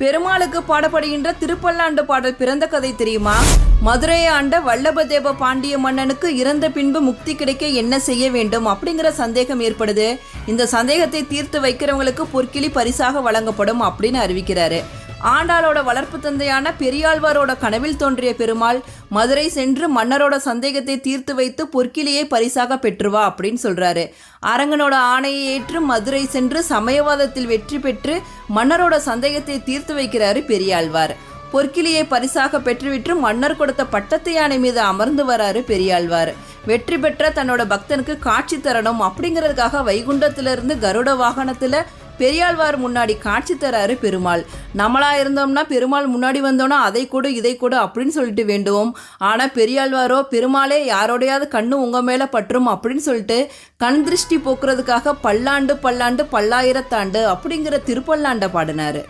பெருமாளுக்கு பாடப்படுகின்ற திருப்பல்லாண்டு பாடல் பிறந்த கதை தெரியுமா? மதுரையை ஆண்ட வல்லபதேவ பாண்டிய மன்னனுக்கு இறந்த பின்பு முக்தி கிடைக்க என்ன செய்ய வேண்டும் அப்படிங்கிற சந்தேகம் ஏற்படுது. இந்த சந்தேகத்தை தீர்த்து வைக்கிறவங்களுக்கு பொற்கிளி பரிசாக வழங்கப்படும் அப்படின்னு அறிவிக்கிறாரு. ஆண்டாளோட வளர்ப்பு தந்தையான பெரியாழ்வாரோட கனவில் தோன்றிய பெருமாள் மதுரை சென்று மன்னரோட சந்தேகத்தை தீர்த்து வைத்து பொற்கிளியை பரிசாக பெற்றுவா அப்படின்னு சொல்றாரு. அரங்கனோட ஆணையை ஏற்று மதுரை சென்று சமயவாதத்தில் வெற்றி பெற்று மன்னரோட சந்தேகத்தை தீர்த்து வைக்கிறாரு பெரியாழ்வார். பொற்கிளியை பரிசாக பெற்றுவிட்டு மன்னர் கொடுத்த பட்டத்து யானை மீது அமர்ந்து வராரு பெரியாழ்வார். வெற்றி பெற்ற தன்னோட பக்தனுக்கு காட்சி தரணும் அப்படிங்கிறதுக்காக வைகுண்டத்திலிருந்து கருட வாகனத்தில் பெரியாழ்வார் முன்னாடி காட்சி தராரு பெருமாள். நம்மளா இருந்தோம்னா பெருமாள் முன்னாடி வந்தோன்னா அதை கொடு இதை கொடு அப்படின்னு சொல்லிட்டு வேண்டுவோம். ஆனால் பெரியாழ்வாரோ பெருமாளே யாரோடையாவது கண்ணு உங்கள் மேலே பற்றும் அப்படின்னு சொல்லிட்டு கண் திருஷ்டி போக்குறதுக்காக பல்லாண்டு பல்லாண்டு பல்லாயிரத்தாண்டு அப்படிங்கிற திருப்பல்லாண்டை பாடினாரு.